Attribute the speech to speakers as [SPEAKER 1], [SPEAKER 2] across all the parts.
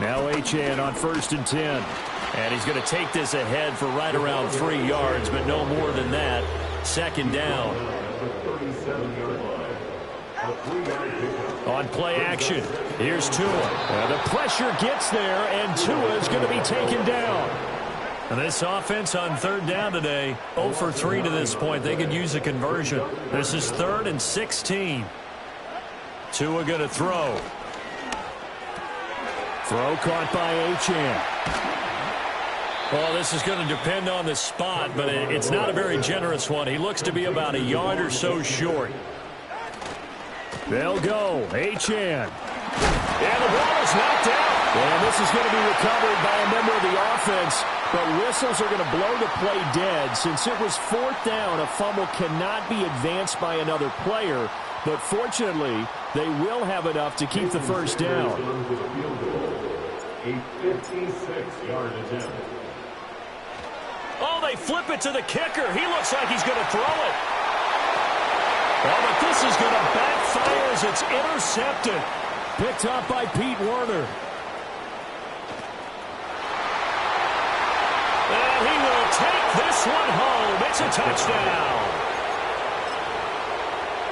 [SPEAKER 1] Now Achane on 1st and 10.
[SPEAKER 2] And he's going to take this ahead for right around 3 yards, but no more than that. 2nd down. On play action, here's Tua. The pressure gets there, and Tua is going to be taken down. And this offense on 3rd down today, 0 for 3 to this point. They could use a conversion. This is 3rd and 16. Tua going to throw.
[SPEAKER 1] Throw caught by Achane.
[SPEAKER 2] Well, this is going to depend on the spot, but it's not a very generous one. He looks to be about a yard or so short.
[SPEAKER 1] They'll go. Achane. And the ball is knocked out. And this is going to be recovered by a member of the offense. But whistles are going to blow the play dead. Since it was 4th down, a fumble cannot be advanced by another player. But fortunately, they will have enough to keep the 1st down.
[SPEAKER 3] A 56-yard attempt.
[SPEAKER 2] Oh, they flip it to the kicker. He looks like he's going to throw it. Oh, but this is going to backfire as it's intercepted.
[SPEAKER 1] Picked up by Pete Werner.
[SPEAKER 2] And he will take this one home. It's a touchdown.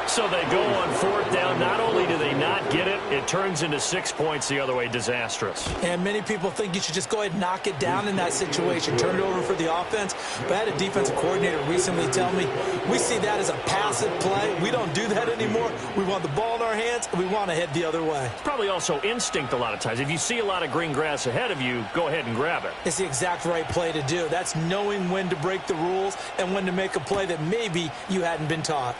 [SPEAKER 2] So they go on 4th down. Not only do they not get it, it turns into 6 points the other way. Disastrous.
[SPEAKER 4] And many people think you should just go ahead and knock it down in that situation. Turn it over for the offense. But I had a defensive coordinator recently tell me, we see that as a passive play. We don't do that anymore. We want the ball in our hands, and we want to head the other way.
[SPEAKER 2] It's probably also instinct a lot of times. If you see a lot of green grass ahead of you, go ahead and grab it.
[SPEAKER 4] It's the exact right play to do. That's knowing when to break the rules and when to make a play that maybe you hadn't been taught.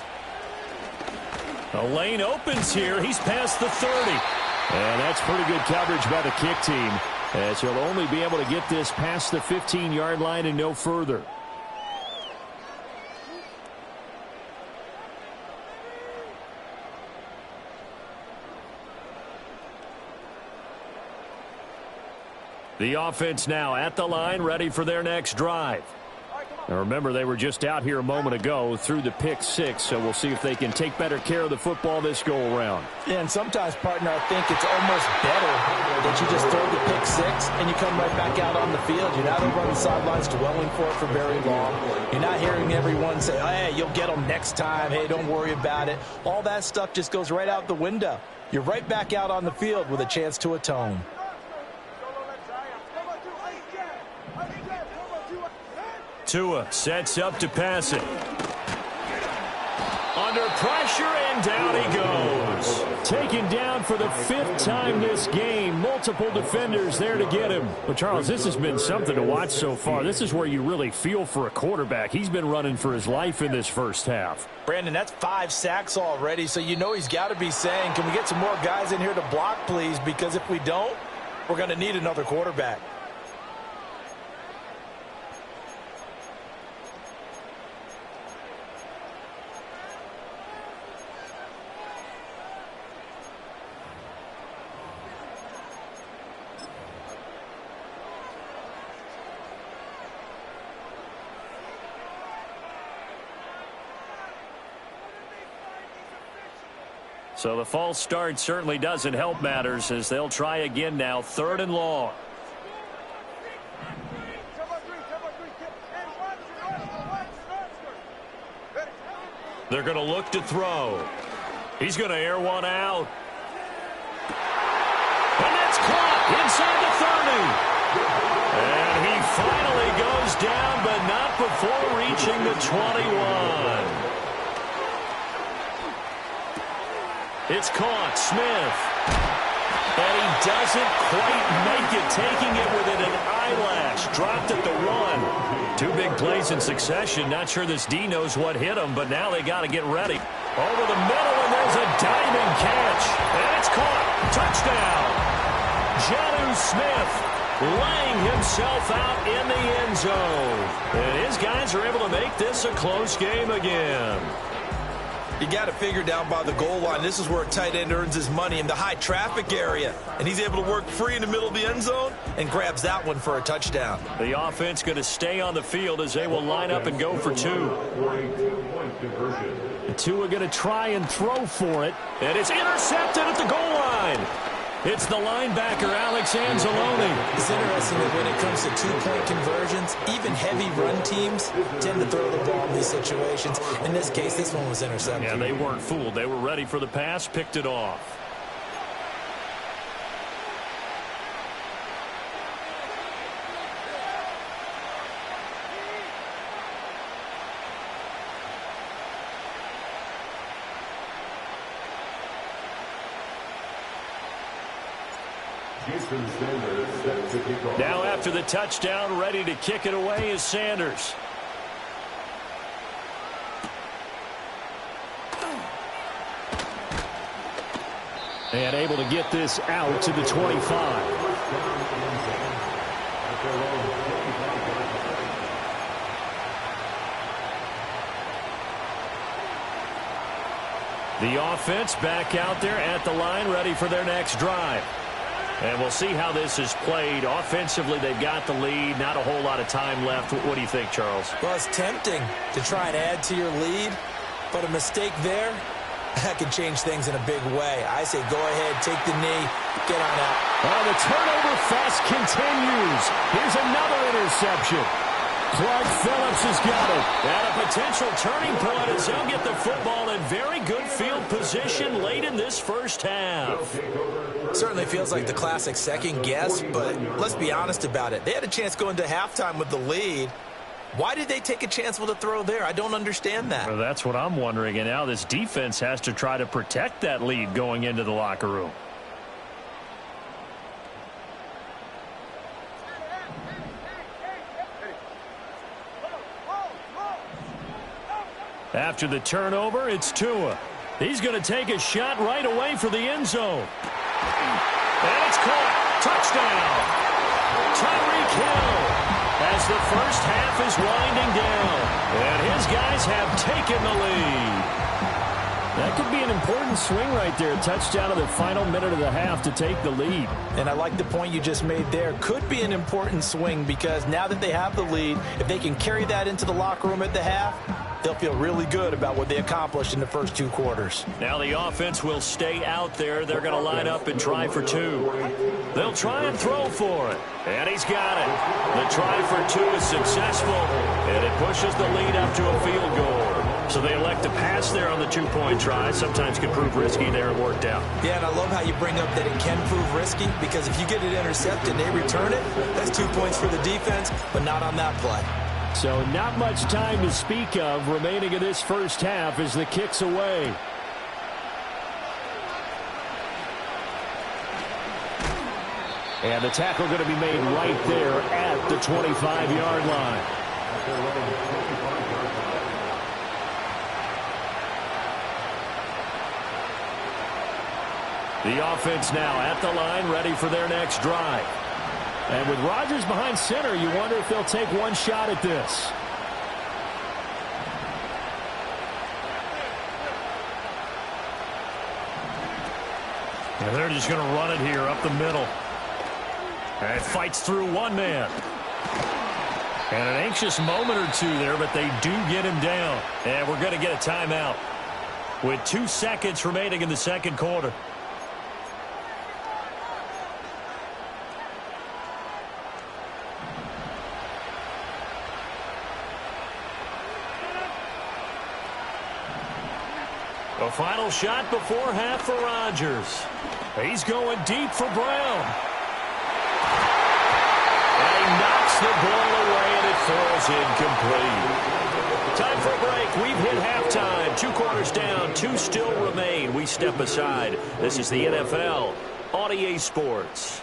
[SPEAKER 2] The lane opens here. He's past the 30.
[SPEAKER 1] And that's pretty good coverage by the kick team, as he'll only be able to get this past the 15-yard line and no further. The offense now at the line, ready for their next drive. Now remember, they were just out here a moment ago through the pick 6, so we'll see if they can take better care of the football this go-around.
[SPEAKER 4] Yeah, and sometimes, partner, I think it's almost better that you just throw the pick 6 and you come right back out on the field. You're not over on the sidelines dwelling for it for very long. You're not hearing everyone say, oh, hey, you'll get them next time. Hey, don't worry about it. All that stuff just goes right out the window. You're right back out on the field with a chance to atone.
[SPEAKER 2] Tua sets up to pass it. Under pressure, and down he goes.
[SPEAKER 1] Taken down for the 5th time this game. Multiple defenders there to get him. But, Charles, this has been something to watch so far. This is where you really feel for a quarterback. He's been running for his life in this first half.
[SPEAKER 4] Brandon, that's 5 sacks already, so you know he's got to be saying, can we get some more guys in here to block, please? Because if we don't, we're going to need another quarterback.
[SPEAKER 2] So the false start certainly doesn't help matters as they'll try again now, 3rd and long. They're going to look to throw. He's going to air one out. And that's caught inside the 30. And he finally goes down, but not before reaching the 21. It's caught. Smith. And he doesn't quite make it, taking it within an eyelash. Dropped at the 1. 2 big plays in succession. Not sure this D knows what hit him, but now they got to get ready. Over the middle, and there's a diving catch. And it's caught. Touchdown. Jonnu Smith laying himself out in the end zone. And his guys are able to make this a close game again.
[SPEAKER 4] You got to figure down by the goal line. This is where a tight end earns his money, in the high traffic area. And he's able to work free in the middle of the end zone and grabs that one for a touchdown.
[SPEAKER 2] The offense going to stay on the field as they will line up and go for 2.
[SPEAKER 1] The 2 are going to try and throw for it.
[SPEAKER 2] And it's intercepted at the goal line. It's the linebacker, Alex Anzalone.
[SPEAKER 4] It's interesting that when it comes to two-point conversions, even heavy run teams tend to throw the ball in these situations. In this case, this one was intercepted.
[SPEAKER 2] Yeah, they weren't fooled. They were ready for the pass, picked it off. Now after the touchdown, ready to kick it away is Sanders.
[SPEAKER 1] And able to get this out to the 25.
[SPEAKER 2] The offense back out there at the line, ready for their next drive. And we'll see how this is played. Offensively, they've got the lead. Not a whole lot of time left. What do you think, Charles?
[SPEAKER 4] Well, it's tempting to try and add to your lead, but a mistake there, that could change things in a big way. I say go ahead, take the knee, get on out.
[SPEAKER 1] Oh, the turnover fest continues. Here's another interception. Clark Phillips has got it.
[SPEAKER 2] And a potential turning point as they'll get the football in very good field position late in this first half.
[SPEAKER 4] Certainly feels like the classic second guess, but let's be honest about it. They had a chance going to halftime with the lead. Why did they take a chance with a throw there? I don't understand that.
[SPEAKER 2] Well, that's what I'm wondering. And now this defense has to try to protect that lead going into the locker room. After the turnover, it's Tua. He's going to take a shot right away for the end zone. And it's caught. Touchdown. Tyreek Hill as the first half is winding down. And his guys have taken the lead.
[SPEAKER 1] That could be an important swing right there. A touchdown in the final minute of the half to take the lead.
[SPEAKER 4] And I like the point you just made there. Could be an important swing because now that they have the lead, if they can carry that into the locker room at the half, they'll feel really good about what they accomplished in the first two quarters.
[SPEAKER 2] Now the offense will stay out there. They're going to line up and try for two. They'll try and throw for it. And he's got it. The try for two is successful. And it pushes the lead up to a field goal. So they elect to pass there on the two-point try. Sometimes can prove risky there. It worked out.
[SPEAKER 4] Yeah, and I love how you bring up that it can prove risky because if you get it intercepted and they return it, that's 2 points for the defense, but not on that play.
[SPEAKER 1] So not much time to speak of remaining in this first half as the kick's away. And the tackle going to be made right there at the 25-yard line.
[SPEAKER 2] The offense now at the line, ready for their next drive.
[SPEAKER 1] And with Rodgers behind center, you wonder if they'll take one shot at this.
[SPEAKER 2] And they're just going to run it here up the middle. And it fights through one man. And an anxious moment or two there, but they do get him down. And we're going to get a timeout with 2 seconds remaining in the second quarter. A final shot before half for Rodgers. He's going deep for Brown. And he knocks the ball away, and it falls incomplete. Time for a break. We've hit halftime. 2 quarters down. 2 still remain. We step aside. This is the NFL on EA Sports.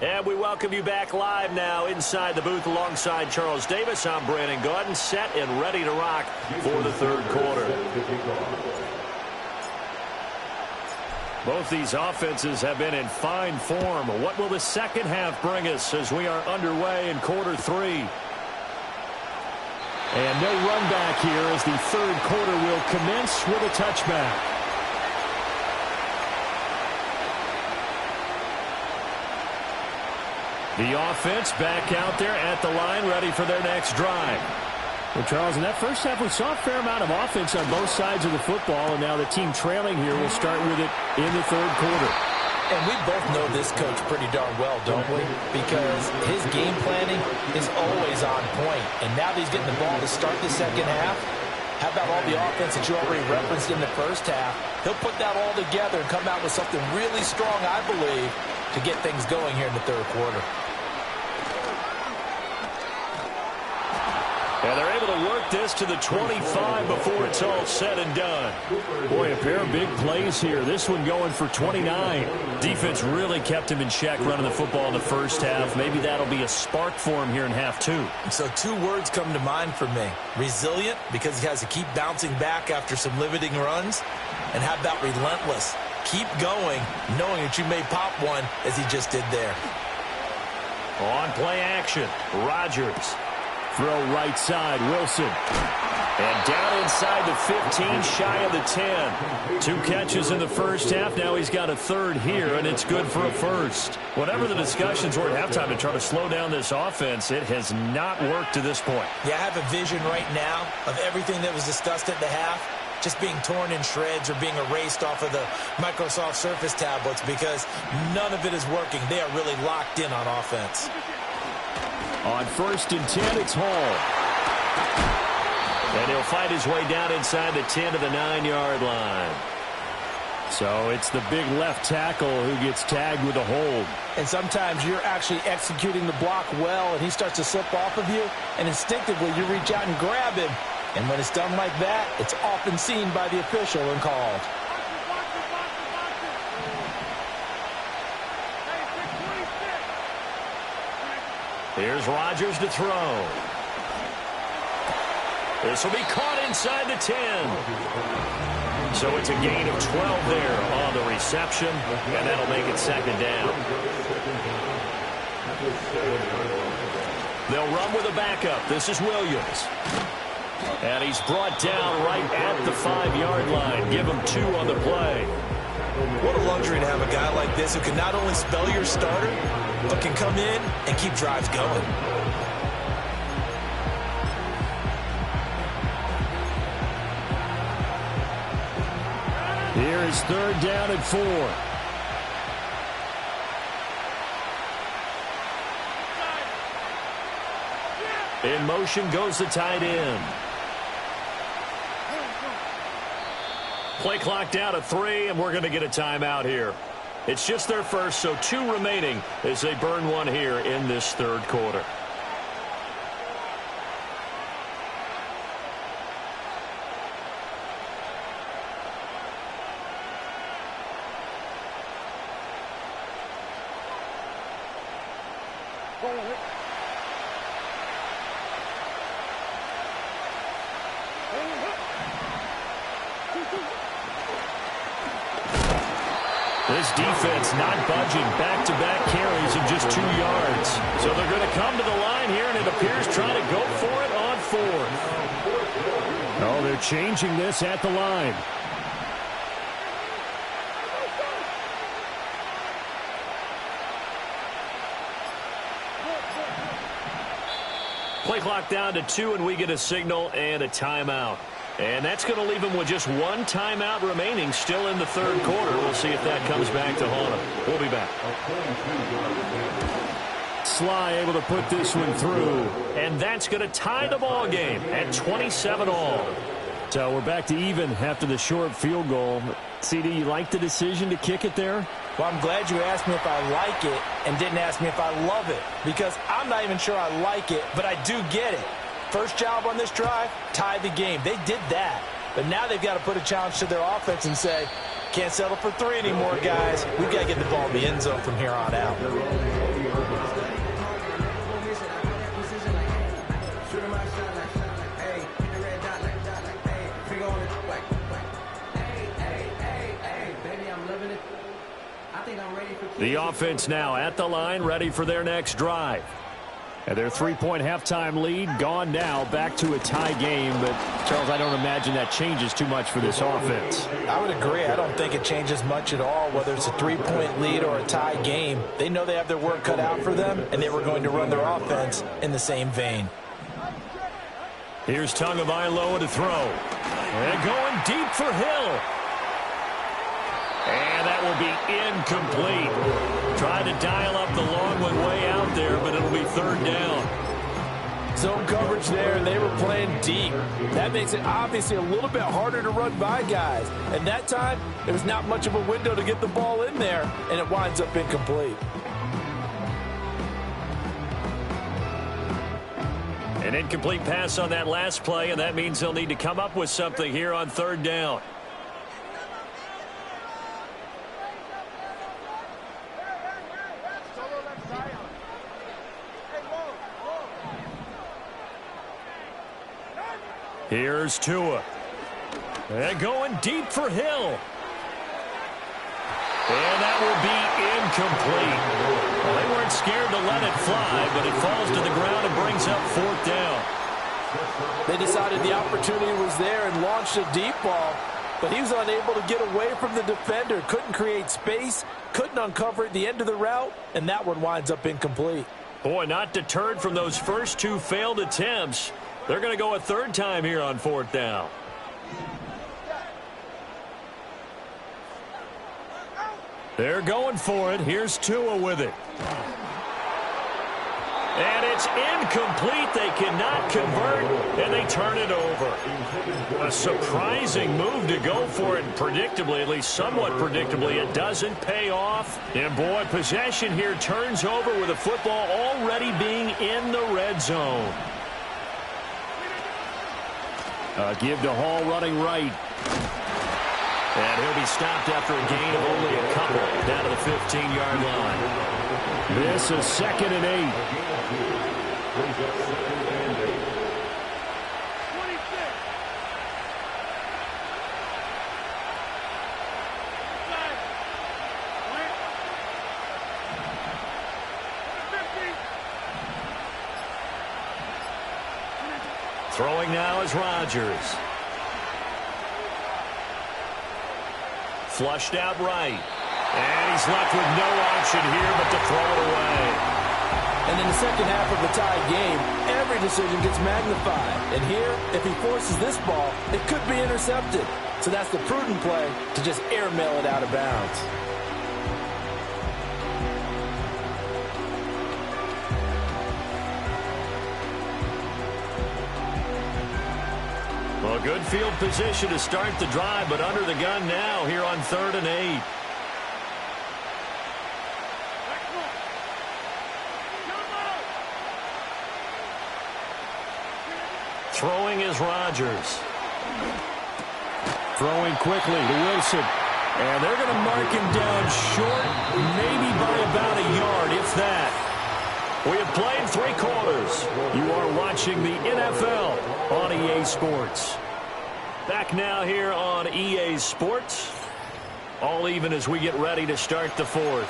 [SPEAKER 2] And we welcome you back live now inside the booth alongside Charles Davis. I'm Brandon Gaudin, set and ready to rock for the third quarter. Both these offenses have been in fine form. What will the second half bring us as we are underway in quarter 3?
[SPEAKER 1] And no run back here as the third quarter will commence with a touchback.
[SPEAKER 2] The offense back out there at the line, ready for their next drive.
[SPEAKER 1] Well, Charles, in that first half, we saw a fair amount of offense on both sides of the football, and now the team trailing here will start with it in the third quarter.
[SPEAKER 4] And we both know this coach pretty darn well, don't we? Because his game planning is always on point. And now that he's getting the ball to start the second half, how about all the offense that you already referenced in the first half? He'll put that all together and come out with something really strong, I believe, to get things going here in the third quarter.
[SPEAKER 2] And they're able to work this to the 25 before it's all said and done.
[SPEAKER 1] Boy, a pair of big plays here. This one going for 29.
[SPEAKER 2] Defense really kept him in check running the football in the first half. Maybe that'll be a spark for him here in half 2.
[SPEAKER 4] So 2 words come to mind for me. Resilient, because he has to keep bouncing back after some limiting runs. And how about relentless? Keep going, knowing that you may pop one as he just did there.
[SPEAKER 2] On play action, Rodgers.
[SPEAKER 1] Throw right side, Wilson.
[SPEAKER 2] And down inside the 15, shy of the 10. 2 catches in the first half. Now he's got a third here, and it's good for a first. Whatever the discussions were at halftime to try to slow down this offense, it has not worked to this point.
[SPEAKER 4] Yeah, I have a vision right now of everything that was discussed at the half just being torn in shreds or being erased off of the Microsoft Surface tablets because none of it is working. They are really locked in on offense.
[SPEAKER 1] On 1st and 10, it's Hall.
[SPEAKER 2] And he'll fight his way down inside the 10 to the 9-yard line.
[SPEAKER 1] So it's the big left tackle who gets tagged with a hold.
[SPEAKER 4] And sometimes you're actually executing the block well, and he starts to slip off of you, and instinctively you reach out and grab him. And when it's done like that, it's often seen by the official and called.
[SPEAKER 2] Here's Rodgers to throw. This will be caught inside the 10. So it's a gain of 12 there on the reception, and that'll make it second down. They'll run with a backup. This is Williams. And he's brought down right at the 5-yard line. Give him 2 on the play.
[SPEAKER 4] What a luxury to have a guy like this who can not only spell your starter, but can come in and keep drives going.
[SPEAKER 1] Here is 3rd down and 4.
[SPEAKER 2] In motion goes the tight end. Play clock down to 3, and we're going to get a timeout here. It's just their first, so 2 remaining as they burn one here in this third quarter. This defense not budging. Back-to-back carries of just 2 yards. So they're going to come to the line here, and it appears trying to go for it on 4th.
[SPEAKER 1] Oh, they're changing this at the line.
[SPEAKER 2] Play clock down to 2, and we get a signal and a timeout. And that's going to leave him with just 1 timeout remaining still in the third quarter. We'll see if that comes back to haunt him. We'll be back.
[SPEAKER 1] Sly able to put this one through.
[SPEAKER 2] And that's going to tie the ball game at 27 all.
[SPEAKER 1] So we're back to even after the short field goal. CD, you like the decision to kick it there?
[SPEAKER 4] Well, I'm glad you asked me if I like it and didn't ask me if I love it, because I'm not even sure I like it, but I do get it. First job on this drive, tie the game. They did that. But now they've got to put a challenge to their offense and say, can't settle for 3 anymore, guys. We've got to get the ball in the end zone from here on out.
[SPEAKER 5] Hey, baby, I'm loving it.
[SPEAKER 2] The offense now at the line, ready for their next drive.
[SPEAKER 1] And their three-point halftime lead gone now, back to a tie game. But, Charles, I don't imagine that changes too much for this offense.
[SPEAKER 4] I would agree. I don't think it changes much at all, whether it's a three-point lead or a tie game. They know they have their work cut out for them, and they were going to run their offense in the same vein.
[SPEAKER 2] Here's Tagovailoa to throw. And going deep for Hill. And that will be incomplete. Tried to dial up the long one way out there, but it'll be third down.
[SPEAKER 4] Zone coverage there, and they were playing deep. That makes it obviously a little bit harder to run by guys. And that time, there was not much of a window to get the ball in there, and it winds up incomplete.
[SPEAKER 2] An incomplete pass on that last play, and that means they'll need to come up with something here on third down. Here's Tua. And going deep for Hill. And that will be incomplete. Well, they weren't scared to let it fly, but it falls to the ground and brings up fourth down.
[SPEAKER 4] They decided the opportunity was there and launched a deep ball, but he was unable to get away from the defender. Couldn't create space, couldn't uncover at the end of the route, and that one winds up incomplete.
[SPEAKER 2] Boy, not deterred from those first two failed attempts. They're going to go a third time here on fourth down. They're going for it. Here's Tua with it. And it's incomplete. They cannot convert, and they turn it over. A surprising move to go for it, predictably, at least somewhat predictably. It doesn't pay off. And, boy, possession here turns over with the football already being in the red zone.
[SPEAKER 1] Give to Hall running right.
[SPEAKER 2] And he'll be stopped after a gain of only a couple down to the 15-yard line.
[SPEAKER 1] This is 2nd and 8.
[SPEAKER 2] Throwing now is Rodgers. Flushed out right. And he's left with no option here but to throw it away.
[SPEAKER 4] And in the second half of the tie game, every decision gets magnified. And here, if he forces this ball, it could be intercepted. So that's the prudent play to just airmail it out of bounds.
[SPEAKER 2] Well, good field position to start the drive, but under the gun now here on 3rd and 8. Throwing is Rodgers.
[SPEAKER 1] Throwing quickly to Wilson.
[SPEAKER 2] And they're going to mark him down short, maybe by about a yard, if that. We have played 3 quarters. You are watching the NFL on EA Sports. Back now here on EA Sports. All even as we get ready to start the 4th.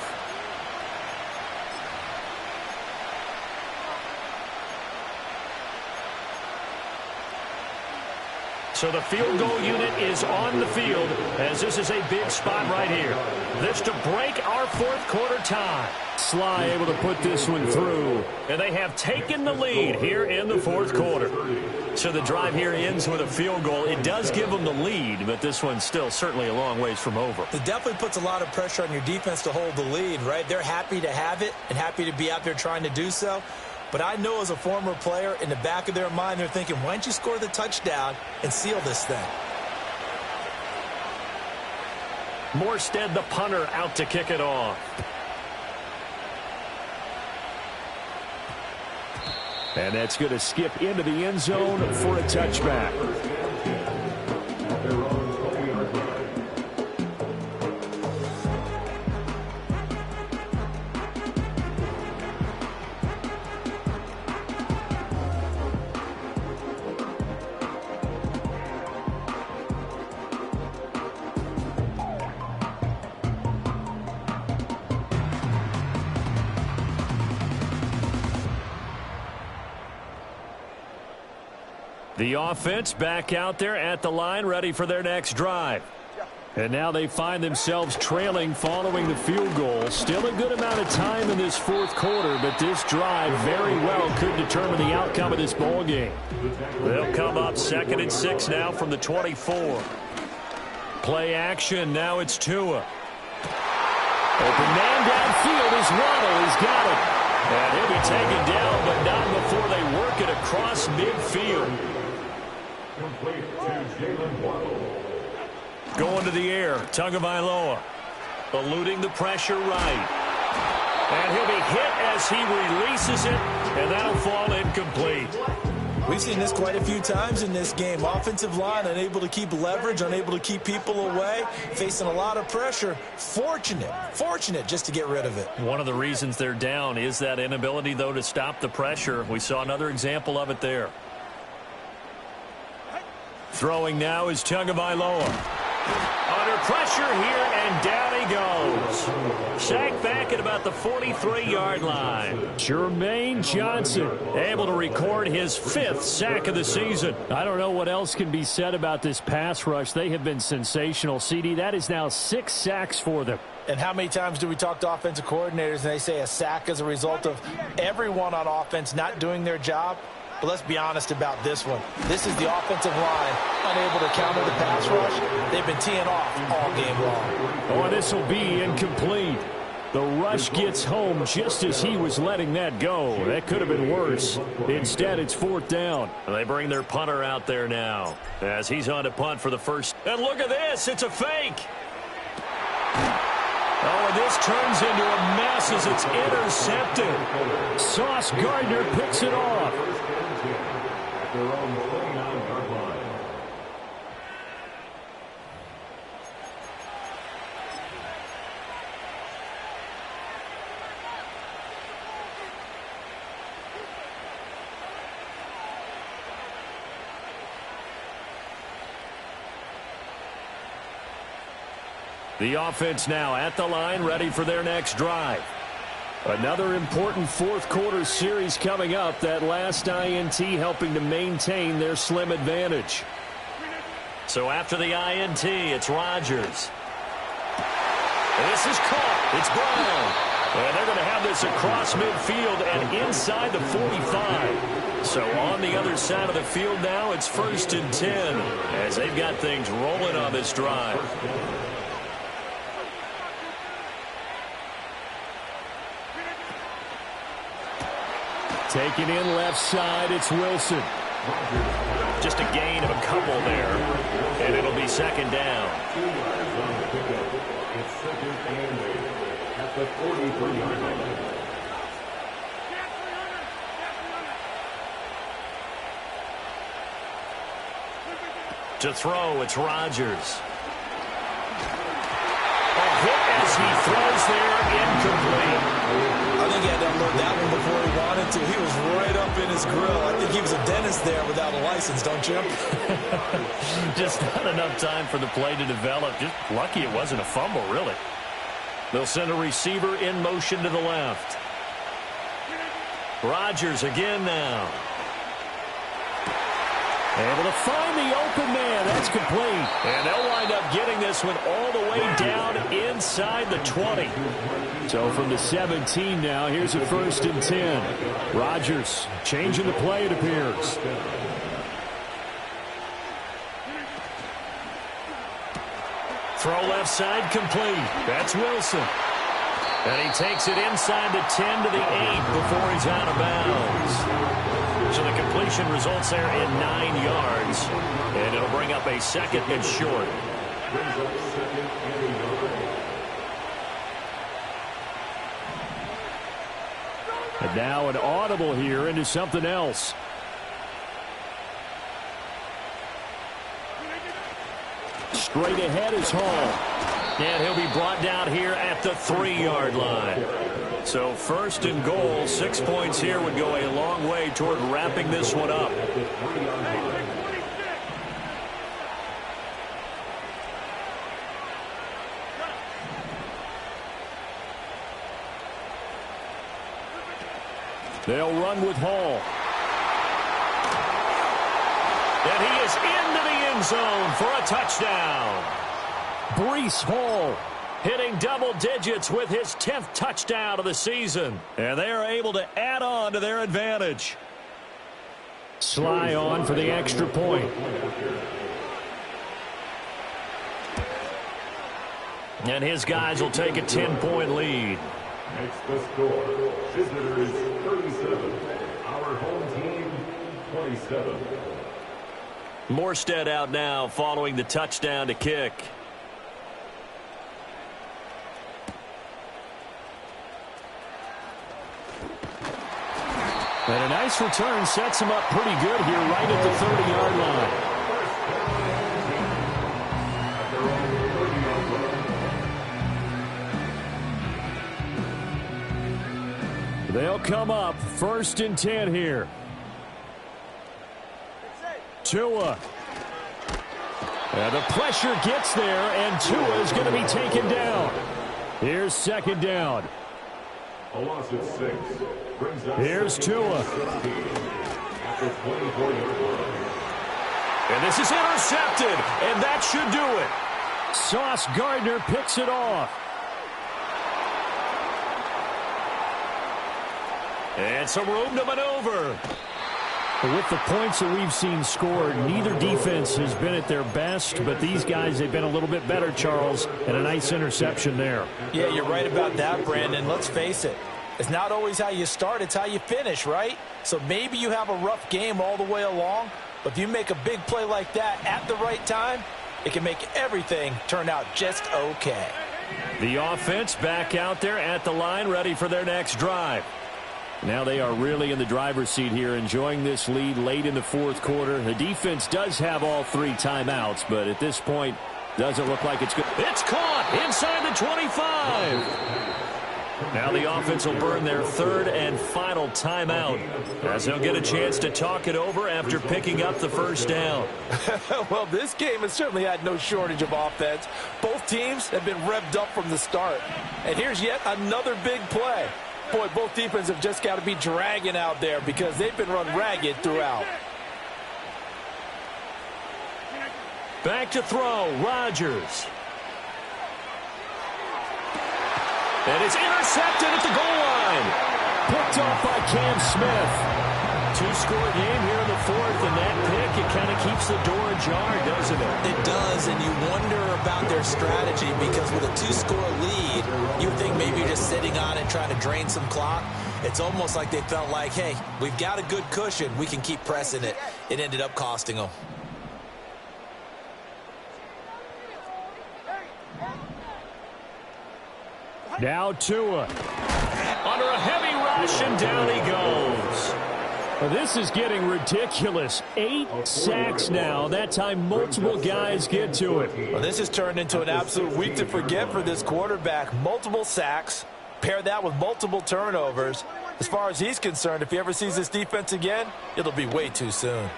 [SPEAKER 2] So the field goal unit is on the field as this is a big spot right here. This to break our 4th quarter tie.
[SPEAKER 1] Sly able to put this one through.
[SPEAKER 2] And they have taken the lead here in the 4th quarter. So the drive here ends with a field goal. It does give them the lead, but this one's still certainly a long ways from over.
[SPEAKER 4] It definitely puts a lot of pressure on your defense to hold the lead, right? They're happy to have it and happy to be out there trying to do so. But I know as a former player, in the back of their mind, they're thinking, why don't you score the touchdown and seal this thing?
[SPEAKER 2] Morstead, the punter, out to kick it off.
[SPEAKER 1] And that's going to skip into the end zone for a touchback.
[SPEAKER 2] The offense back out there at the line, ready for their next drive. And now they find themselves trailing following the field goal. Still a good amount of time in this fourth quarter, but this drive very well could determine the outcome of this ball game. They'll come up 2nd and 6 now from the 24. Play action. Now it's Tua. Open man downfield is Waddle. He's got it. And he'll be taken down, but not before they work it across midfield.
[SPEAKER 3] Complete to Jalen Waddle.
[SPEAKER 2] Going to the air, Tagovailoa, eluding the pressure right. And he'll be hit as he releases it, and that'll fall incomplete.
[SPEAKER 4] We've seen this quite a few times in this game. Offensive line unable to keep leverage, unable to keep people away, facing a lot of pressure. Fortunate just to get rid of it.
[SPEAKER 2] One of the reasons they're down is that inability, though, to stop the pressure. We saw another example of it there. Throwing now is Tagovailoa. Under pressure here, and down he goes. Sacked back at about the 43-yard line.
[SPEAKER 1] Jermaine Johnson able to record his 5th sack of the season. I don't know what else can be said about this pass rush. They have been sensational. CD, that is now 6 sacks for them.
[SPEAKER 4] And how many times do we talk to offensive coordinators and they say a sack is a result of everyone on offense not doing their job? But let's be honest about this one. This is the offensive line unable to counter the pass rush. They've been teeing off all game long.
[SPEAKER 1] Oh, this will be incomplete. The rush gets home just as he was letting that go. That could have been worse. Instead, it's 4th down.
[SPEAKER 2] They bring their punter out there now as he's on to punt for the first. And look at this. It's a fake. Oh, and this turns into a mess as it's intercepted.
[SPEAKER 1] Sauce Gardner picks it off.
[SPEAKER 3] They're on the 49-yard line.
[SPEAKER 1] The offense now at the line, ready for their next drive. Another important fourth quarter series coming up. That last INT helping to maintain their slim advantage.
[SPEAKER 2] So after the INT, it's Rodgers. This is caught. It's Brown. And they're going to have this across midfield and inside the 45. So on the other side of the field now, it's 1st and 10 as they've got things rolling on this drive.
[SPEAKER 1] Taking in left side, it's Wilson.
[SPEAKER 2] Just a gain of a couple there, and it'll be 2nd down.
[SPEAKER 3] It's 2nd and 8 at the 43-yard line.
[SPEAKER 2] To throw, it's Rodgers. A hit as he throws there, incomplete.
[SPEAKER 4] I think he had to unload that one before he wanted to. He was right up in his grill. I think he was a dentist there without a license, don't you?
[SPEAKER 2] Just not enough time for the play to develop. Just lucky it wasn't a fumble, really. They'll send a receiver in motion to the left. Rodgers again now.
[SPEAKER 1] Able to find the open man. That's complete.
[SPEAKER 2] And they'll wind up getting this one all the way down inside the 20.
[SPEAKER 1] So from the 17 now, here's a 1st and 10. Rodgers changing the play, it appears.
[SPEAKER 2] Throw left side complete. That's Wilson. And he takes it inside the 10 to the 8 before he's out of bounds. So the completion results there in 9 yards. And it'll bring up a 2nd and short.
[SPEAKER 1] And now an audible here into something else. Straight ahead is Hall.
[SPEAKER 2] And he'll be brought down here at the 3-yard line. So 1st and goal, 6 points here would go a long way toward wrapping this one up.
[SPEAKER 1] They'll run with Hall.
[SPEAKER 2] And he is into the end zone for a touchdown.
[SPEAKER 1] Breece Hall
[SPEAKER 2] hitting double digits with his 10th touchdown of the season. And they are able to add on to their advantage.
[SPEAKER 1] Sly on for the extra point.
[SPEAKER 2] And his guys will take a 10-point lead.
[SPEAKER 3] Next the score. Visitors 37. Our home team 27.
[SPEAKER 2] Morstead out now following the touchdown to kick.
[SPEAKER 1] And a nice return sets him up pretty good here right at the 30-yard line. They'll come up 1st and 10 here. Tua. And the pressure gets there, and Tua is going to be taken down. Here's 2nd down.
[SPEAKER 3] A loss of 6. Brings us
[SPEAKER 1] Here's Tua.
[SPEAKER 3] at the 24-yard line.
[SPEAKER 2] And this is intercepted, and that should do it.
[SPEAKER 1] Sauce Gardner picks it off.
[SPEAKER 2] And some room to maneuver.
[SPEAKER 1] With the points that we've seen scored, neither defense has been at their best, but these guys, they've been a little bit better, Charles, and a nice interception there.
[SPEAKER 4] Yeah, you're right about that, Brandon. Let's face it. It's not always how you start, it's how you finish, right? So maybe you have a rough game all the way along, but if you make a big play like that at the right time, it can make everything turn out just okay.
[SPEAKER 2] The offense back out there at the line, ready for their next drive.
[SPEAKER 1] Now they are really in the driver's seat here, enjoying this lead late in the 4th quarter. The defense does have all 3 timeouts, but at this point, doesn't look like it's good.
[SPEAKER 2] It's caught inside the 25. Now the offense will burn their 3rd and final timeout, as they'll get a chance to talk it over after picking up the 1st down.
[SPEAKER 4] Well, this game has certainly had no shortage of offense. Both teams have been revved up from the start. And here's yet another big play. Boy, both defenses have just got to be dragging out there because they've been run ragged throughout.
[SPEAKER 2] Back to throw, Rodgers. And it's intercepted at the goal line.
[SPEAKER 1] Picked off by Cam Smith.
[SPEAKER 2] 2-score game here in the 4th, and that pick, it kind of keeps the door ajar, doesn't it?
[SPEAKER 4] It does, and you wonder about their strategy because with a 2-score lead, you think maybe you're just sitting on it trying to drain some clock. It's almost like they felt like, hey, we've got a good cushion. We can keep pressing it. It ended up costing them.
[SPEAKER 1] Now Tua.
[SPEAKER 2] Under a heavy rush, and down he goes.
[SPEAKER 1] Well, this is getting ridiculous. 8 sacks now. That time multiple guys get to it.
[SPEAKER 4] Well, this has turned into an absolute week to forget for this quarterback. Multiple sacks. Pair that with multiple turnovers. As far as he's concerned, if he ever sees this defense again, it'll be way too soon.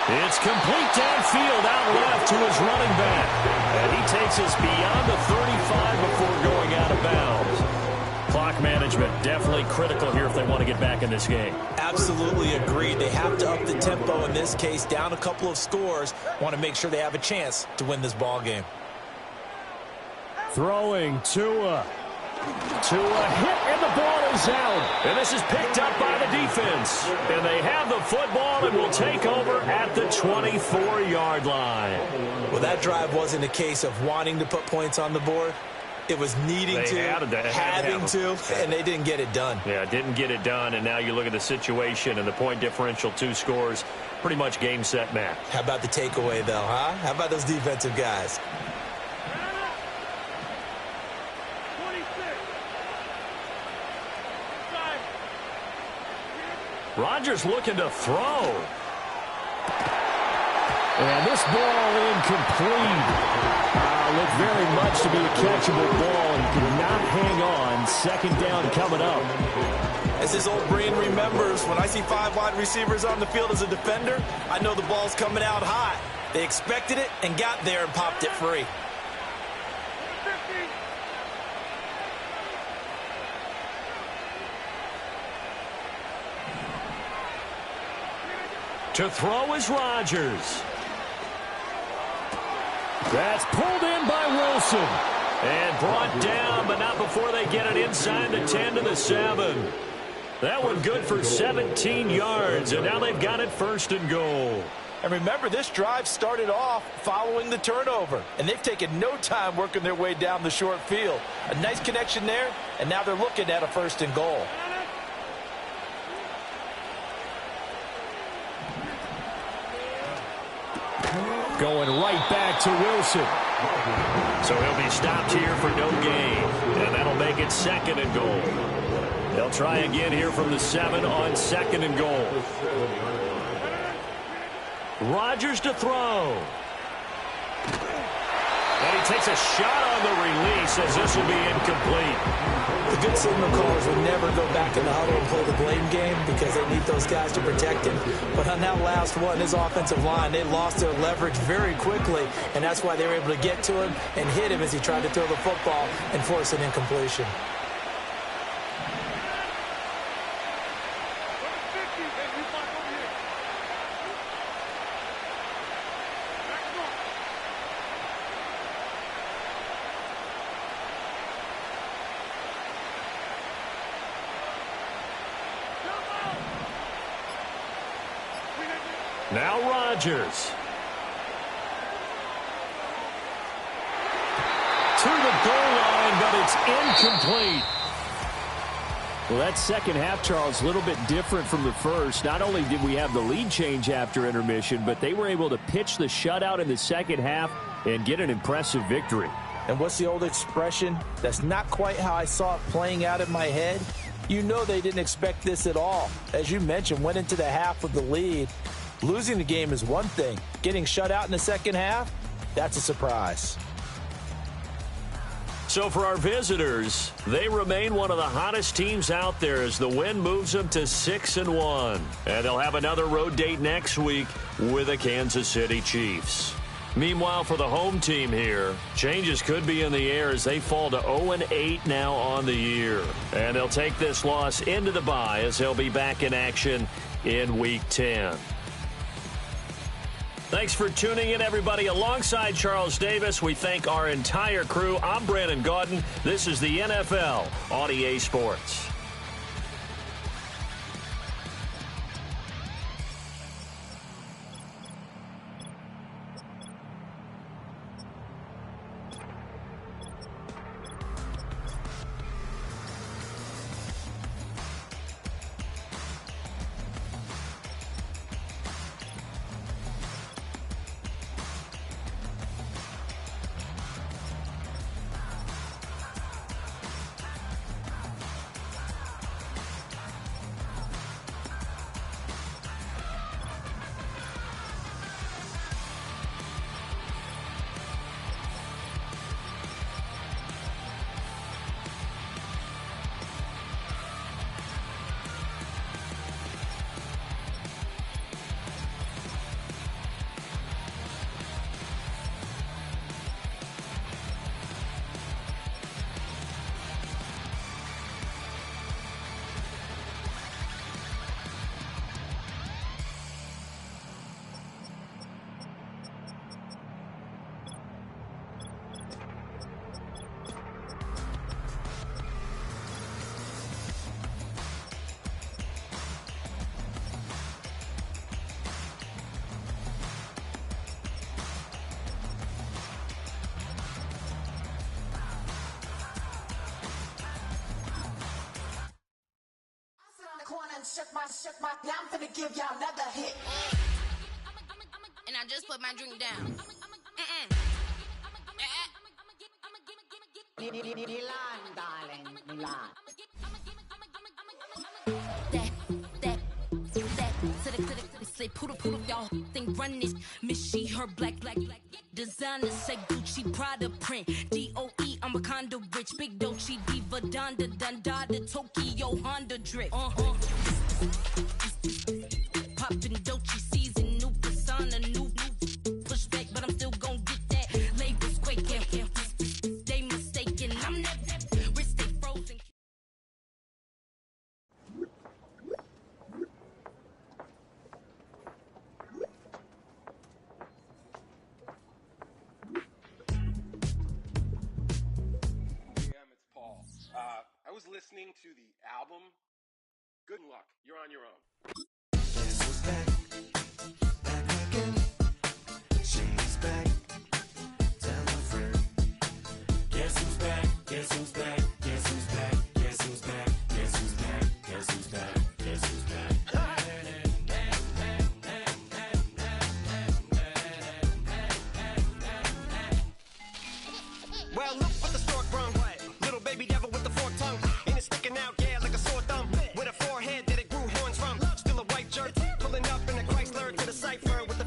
[SPEAKER 2] It's complete downfield out left to his running back. And he takes us beyond the 35 before going out of bounds. Clock management definitely critical here if they want to get back in this game.
[SPEAKER 4] Absolutely agreed. They have to up the tempo in this case, down a couple of scores. Want to make sure they have a chance to win this ball game.
[SPEAKER 1] Throwing Tua. Tua hit, and the ball is out.
[SPEAKER 2] And this is picked up by the defense. And they have the football and will take over at the 24-yard line.
[SPEAKER 4] Well, that drive wasn't a case of wanting to put points on the board. It was needing to, having to, and they didn't get it done.
[SPEAKER 2] Yeah, didn't get it done, and now you look at the situation and the point differential, 2 scores, pretty much game, set, match.
[SPEAKER 4] How about the takeaway, though, huh? How about those defensive guys?
[SPEAKER 2] Rodgers looking to throw.
[SPEAKER 1] And this ball incomplete. Looked very much to be a catchable ball, and could not hang on. 2nd down coming up.
[SPEAKER 4] As his old brain remembers, when I see 5 wide receivers on the field as a defender, I know the ball's coming out hot. They expected it and got there and popped it free.
[SPEAKER 2] To throw is Rodgers.
[SPEAKER 1] That's pulled in by Wilson.
[SPEAKER 2] And brought down, but not before they get it inside the 10 to the 7. That one good for 17 yards, and now they've got it 1st and goal.
[SPEAKER 4] And remember, this drive started off following the turnover, and they've taken no time working their way down the short field. A nice connection there, and now they're looking at a 1st and goal.
[SPEAKER 1] Going right back to Wilson.
[SPEAKER 2] So he'll be stopped here for no gain, and that'll make it 2nd and goal. They'll try again here from the 7 on 2nd and goal. Rodgers to throw. And he takes a shot on the release as this will be incomplete.
[SPEAKER 4] The good signal callers would never go back in the huddle and play the blame game because they need those guys to protect him. But on that last one, his offensive line, they lost their leverage very quickly, and that's why they were able to get to him and hit him as he tried to throw the football and force an incompletion.
[SPEAKER 2] Now Rodgers.
[SPEAKER 1] To the goal line, but it's incomplete. Well, that second half, Charles, a little bit different from the first. Not only did we have the lead change after intermission, but they were able to pitch the shutout in the second half and get an impressive victory.
[SPEAKER 4] And what's the old expression? That's not quite how I saw it playing out in my head. You know they didn't expect this at all. As you mentioned, went into the half with the lead. Losing the game is one thing. Getting shut out in the second half, that's a surprise.
[SPEAKER 2] So for our visitors, they remain one of the hottest teams out there as the win moves them to 6-1. And they'll have another road date next week with the Kansas City Chiefs. Meanwhile, for the home team here, changes could be in the air as they fall to 0-8 now on the year. And they'll take this loss into the bye as they'll be back in action in Week 10. Thanks for tuning in, everybody. Alongside Charles Davis, we thank our entire crew. I'm Brandon Gaudin. This is the NFL on EA Sports.
[SPEAKER 5] Shook my, now I'm finna give y'all another hit.
[SPEAKER 6] And I just put my drink down.
[SPEAKER 5] Milan, darling, Milan.
[SPEAKER 6] Say poodle, y'all think run this. Miss she, her black. Designer say Gucci, Prada print. DOE, I'm a condo rich. Big Dolce, Diva, Donda, Dundada, Tokyo, Honda drip. Poppin' Dolce season, new persona, new pushback, but I'm still gon' get that. Labels quaking, they mistaken. I'm that wrist stay frozen. –
[SPEAKER 7] listening to the album, good luck. You're on your own.
[SPEAKER 8] Guess who's back? Back again. She's back. Tell a friend. Guess who's back? Guess who's back? Guess who's back? Guess who's back? Guess who's back? Guess who's back? Guess who's back?
[SPEAKER 9] Well, look what the stork brung. Little baby devil with the forked tongue. And it's sticking out, yeah, like a sore thumb. With a forehead that it grew horns from. Still a white jerk. Pulling up in a Chrysler to the cipher with the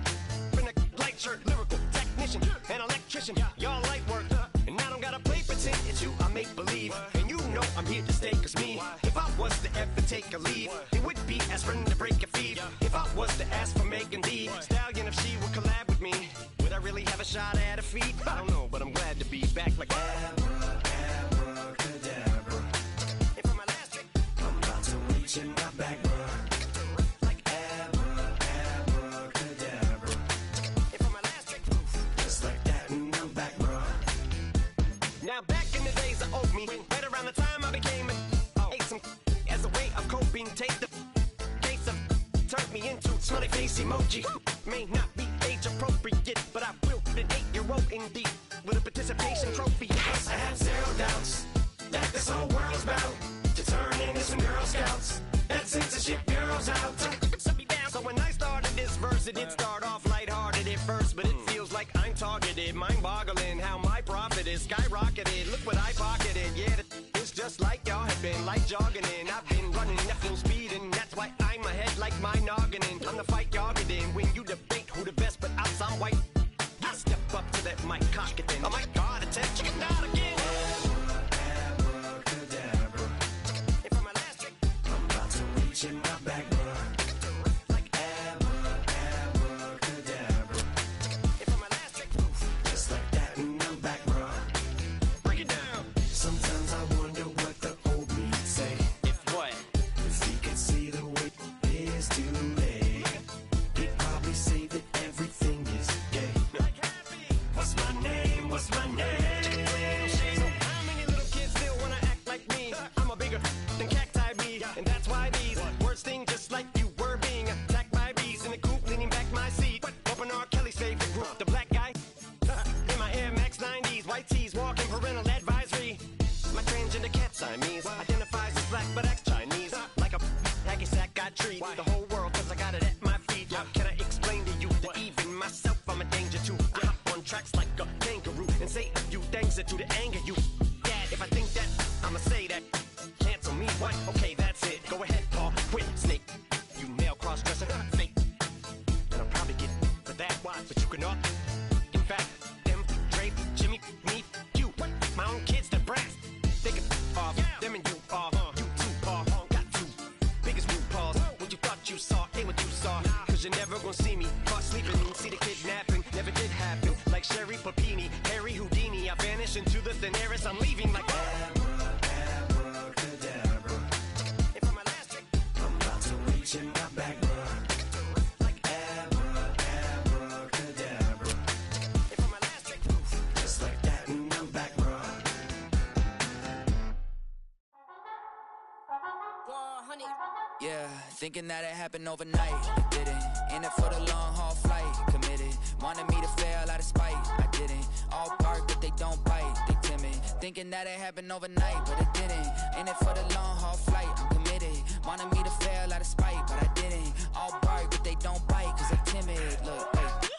[SPEAKER 9] in a light shirt. Lyrical technician, an electrician. Y'all light work. And I don't gotta play pretend. It's you I make believe. And you know I'm here to stay, cause me, if I was to ever take a leave, it would be aspirin to break a feed. If I was to ask for Megan D Stallion, if she would collab with me, would I really have a shot at a feat? I don't know, but I'm glad to be back like
[SPEAKER 8] Abracadabra.
[SPEAKER 9] And for my last trick,
[SPEAKER 8] I'm about to reach in my back, bruh.
[SPEAKER 9] like
[SPEAKER 8] Abracadabra.
[SPEAKER 9] and for my last trick,
[SPEAKER 8] Just like that, and I'm back, bruh.
[SPEAKER 9] now back in the days of old me, right around the time I became ate some as a way of coping. Take the case of turned me into smiley face emoji. May not be age appropriate, but I will an 8-year-old indeed with a participation trophy.
[SPEAKER 8] I have zero doubts that this whole world's bound to turn into some Girl Scouts. That censorship bureau's out.
[SPEAKER 9] So when I started this verse, it did start off lighthearted at first, but it feels like I'm targeted. Mind-boggling how my profit is skyrocketed. Look what I pocketed. Yeah, it's just like y'all have been like jogging in. I've been running at full speed, and that's why I'm ahead like my noggin. I'm the fight y'all get in when you debate who the best, but I'm some white. I step up to that mic, cock it then. Oh my God, attempt chicken out again.
[SPEAKER 8] Abracadabra.
[SPEAKER 9] And for my last trick,
[SPEAKER 8] I'm about to reach in my back, bruh.
[SPEAKER 9] like
[SPEAKER 8] Abracadabra.
[SPEAKER 9] and for my last trick,
[SPEAKER 8] Just like that, and I'm back, bruh.
[SPEAKER 9] break it down.
[SPEAKER 8] Sometimes I wonder what the old me'd say.
[SPEAKER 9] If what?
[SPEAKER 8] If he could see the way it is today, he'd probably say that everything is gay.
[SPEAKER 9] Like happy.
[SPEAKER 8] What's my name? What's my name?
[SPEAKER 9] So how many little kids still wanna act like me? I'm a bigger than cacti bee, and that's why these words sting just like you were being attacked by bees in the coop, leaning back my seat. Open R. Kelly's favorite group, the black guy. In my Air Max 90s, white tees, walking parental advisory. My transgender cat Siamese identifies as black but acts Chinese. Like a hacky sack I treat the whole world cause I got it at my feet. How can I explain to you that even myself I'm a danger to? I hop on tracks like a kangaroo and say a few things that do to anger you. Dad, if I think that, I'ma say that. Cancel me, what? Okay, that's it. Go ahead, Paul. Quit, snake. You male cross-dresser, fake. And I'll probably get for that, but you can all. In fact, them, Drake, Jimmy, me, you. My own kids, they're brass. They can off. Them and you are. You two are. Got two. Biggest root paws. What you thought you saw ain't what you saw. Cause you're never gonna see me caught sleeping. See the kidnapping. Never did happen. Like Sherry Papini, Harry Houdini. I vanish into the thin air as I'm leaving like
[SPEAKER 8] Abracadabra.
[SPEAKER 9] And for my last trick,
[SPEAKER 8] I'm about to reach in my back, bruh.
[SPEAKER 9] like
[SPEAKER 8] Abracadabra.
[SPEAKER 9] and for my last trick,
[SPEAKER 8] Just like that, and I'm back, bruh.
[SPEAKER 6] 100.
[SPEAKER 10] Yeah, thinking that it happened overnight. Didn't. In it for the long haul flight. Committed. Wanted me to fail out of spite. I didn't. All bark, but they don't bite. They timid. Thinking that it happened overnight, but it didn't. In it for the long haul flight. I'm committed. Wanted me to fail out of spite, but I didn't. All bark, but they don't bite, cause they timid. Look, hey.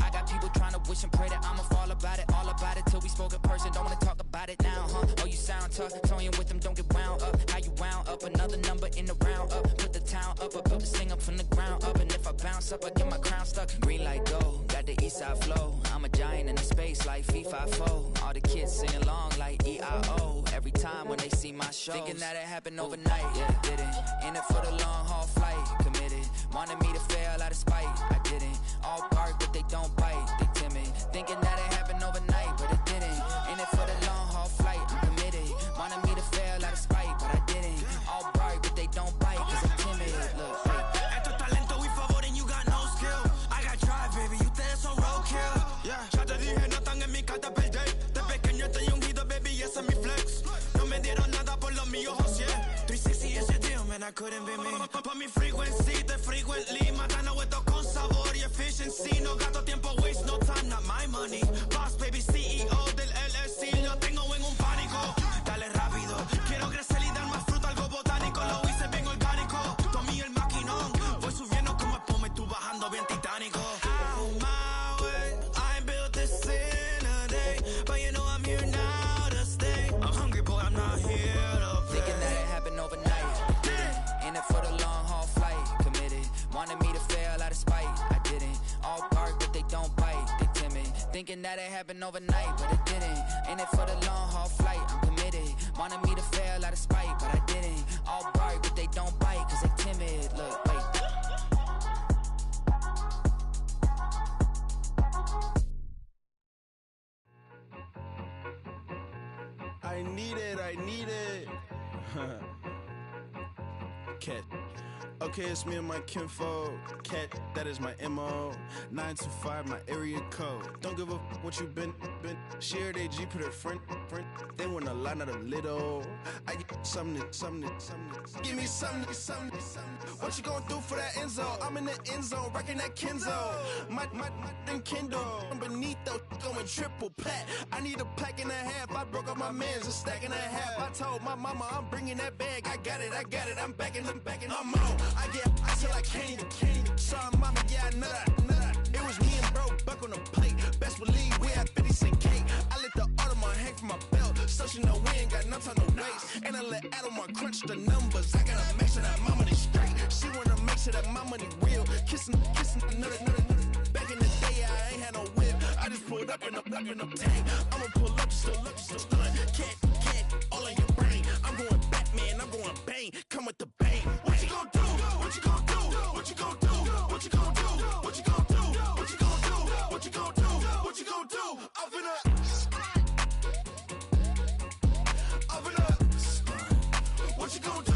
[SPEAKER 10] I got people trying to wish and pray that I'ma fall about it, all about it till we spoke in person. Don't wanna talk about it now, huh? Oh, you sound tough, toying with them, don't get wound up. How you wound up? Another number in the round up. Put the town up, I built this thing up from the ground up. And if I bounce up, I get my crown stuck. Green light go, got the east side flow. I'm a giant in the space like FIFA4. All the kids sing along like EIO. Every time when they see my show, thinking that it happened overnight, yeah, didn't. In it for the long haul flight, committed. Wanted me to fail out of spite, I didn't. All bark, but they don't bite, they timid. Thinking that it happened overnight, but it didn't. In it for the long haul flight, I'm committed. Wanted me to fail out of spite, but I didn't. All bark, but they don't bite, cause I'm timid. Look, hey.
[SPEAKER 11] Esto es talento, we favor and you got no skill. I got drive, baby, ustedes son roadkill. Yeah, ya te dije, no están en mi carta perder. De pequeño estoy ungido, baby, y ese es mi flex. No me dieron nada por los míos, and I couldn't be me. Pa' mi frequency, te frequently matando esto con sabor y efficiency. No gasto tiempo, waste no time, not my money. Boss baby, CEO del LLC, lo tengo en un pánico. Dale rápido, quiero crecer y dar más fruto, algo botánico. Lo hice bien orgánico, tomé el maquinón. Voy subiendo como espuma y tú bajando bien titánico. Out my way, I ain't built this in a day, but you know I'm here now to stay. I'm hungry, boy, I'm not here to play.
[SPEAKER 10] Thinking that it happened overnight, didn't. In it for the long haul flight, committed. Wanted me to fail out of spite, I didn't. All bark, but they don't bite, they timid. Thinking that it happened overnight, but it didn't. In it for the long haul flight, I'm committed. Wanted me to fail out of spite, but I didn't. All bark, but they don't bite, cause they timid. Look, wait.
[SPEAKER 12] I need it. Cat. Okay, it's me and my kinfolk. Cat, that is my MO. 925, my area code. Don't give a what you been. Shared AG, put her friend. They want a lot, not a little. I get something. Give me something. What you gonna do for that end zone? I'm in the end zone, rocking that Kenzo. My Kindle. I'm beneath though, going triple plat. I need a pack and a half. I broke up my mans, a stack and a half. I told my mama I'm bringing that bag. I got it. I'm backing. I'm on. I till I can't. Sorry, mama, yeah, I know that. It was me and bro, buck on the plate. Best believe we had 50 cent cake. I let the Audemars hang from my belt, so she know we ain't got no time to waste. And I let Audemars crunch the numbers. I gotta make sure that my money straight. She wanna make sure that my money real. Kissing another. Back in the day, I ain't had no whip. I just pulled up in the tank. I'ma pull up just to stun. Cat, all in your brain. I'm going Batman, I'm going bang. Come with the bang. What you gonna do? What you gonna do? What you gonna do? What you gonna do? What you gonna do? What you gonna do? What you gonna do? What you gonna do? Up in up. What you gonna do?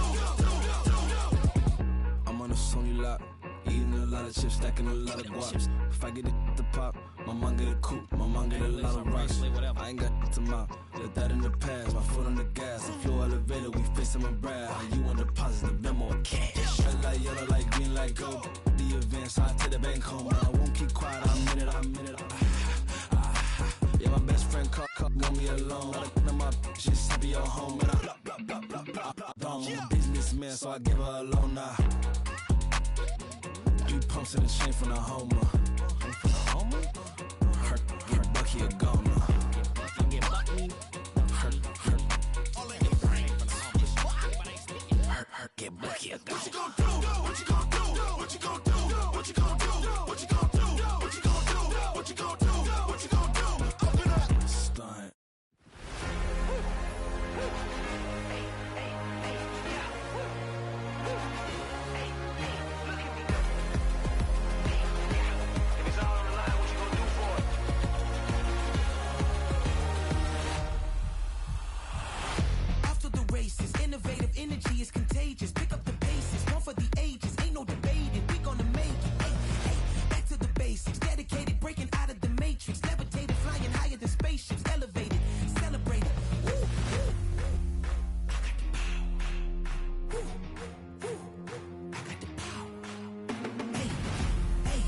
[SPEAKER 13] I'm on a Sony lot, eating a lot of chips, stacking a lot of guap. If I get it to pop, my mom get a coupe, my mom get a lot of rocks. I ain't got to mouth, let that in the past. My foot on the gas, I flew elevator, we facing my brad. How you want deposit the Venmo or cash? Red light, yellow light, green light, go. The event, so I take the bank home. I won't keep quiet, I'm in it. Yeah, my best friend caught got me alone. I my just to be your home, and I'm a businessman, so I give her a loan now. 3 pumps in the chain from the Homer. Her Bucky a goner. Her get Bucky a goner. What you gonna do? What you gonna do? What you gonna do? What you gonna do? What you gonna do? What you gonna do? What you gonna do? What you gonna do? Open up. Stunt.
[SPEAKER 11] Innovative energy is contagious. Pick up the bases, one for the ages. Ain't no debating, we gonna make it. Hey, back to the basics. Dedicated, breaking out of the matrix. Levitated, flying higher than spaceships. Elevated, celebrated. Woo, woo. I got the power. Woo, woo. I got the power. Hey,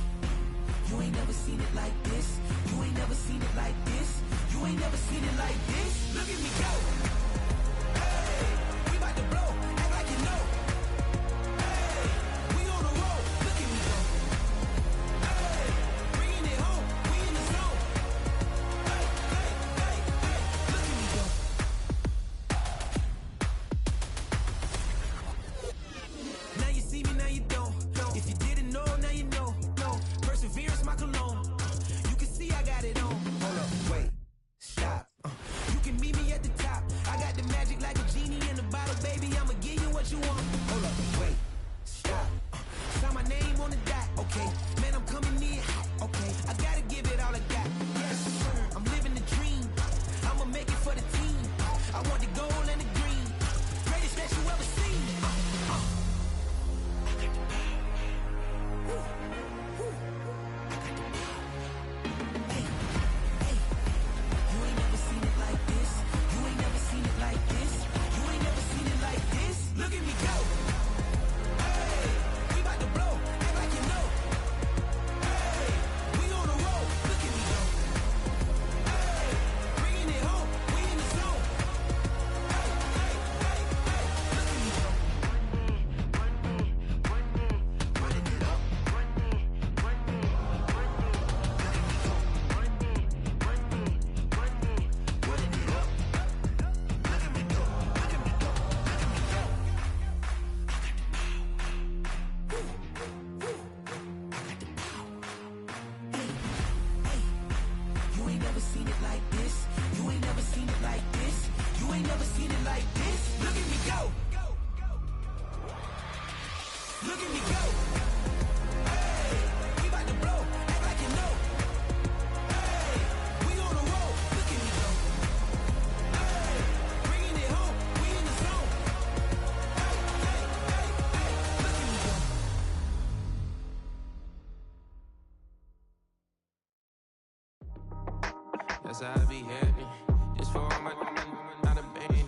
[SPEAKER 11] you ain't never seen it like this. You ain't never seen it like this. You ain't never seen it like this. Look at me go.
[SPEAKER 8] Look at me go. Hey, we about to blow. Act like you know. Hey, we on the roll. Look at me go. Hey, bringing it home. We in the zone. Hey, hey, hey, hey. Look at me go.
[SPEAKER 14] That's how I be happy. This for all my not a band.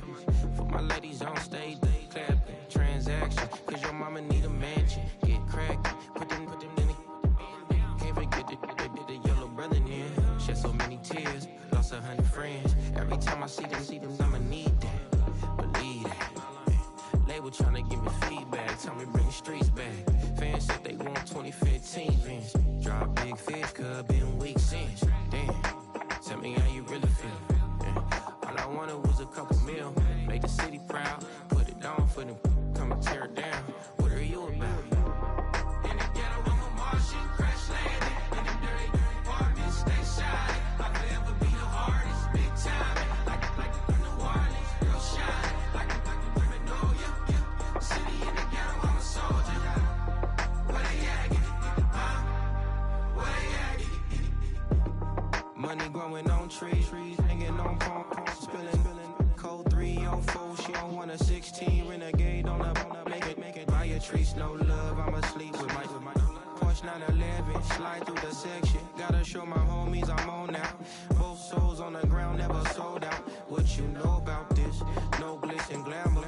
[SPEAKER 14] For my ladies on stage, they clapping. Transaction, cause your mama need a mansion. Get cracked, put them in the. Can't forget the yellow brother in. Shed so many tears, lost 100 friends. Every time I see them, I'ma need that. Believe that. Label tryna give me feedback, tell me bring the streets back. Fans said they want 2015 Vince. Drop big fish, cuz been weeks since. Damn. Tell me how you really feel. Yeah. All I wanted was a couple mil. Make the city proud. Put it on for them. Come and tear it down. What are you about?
[SPEAKER 8] In the ghetto, I'm a Martian, crash landing. In them dirty apartments, stay shiny. I'll forever be the hardest, big time. Like New Orleans, real shiny. Like women know you. City in the ghetto, I'm a soldier. Where they at? Where they at?
[SPEAKER 14] Money growing on trees, hanging on palms, spilling. Code 3 on 4, she don't want a 16. Renegade on up, make it. Buy a trees, no love, I'ma sleep with my Porsche 911, slide through the section. Gotta show my homies I'm on now. Both souls on the ground, never sold out. What you know about this? No glitz and glamour.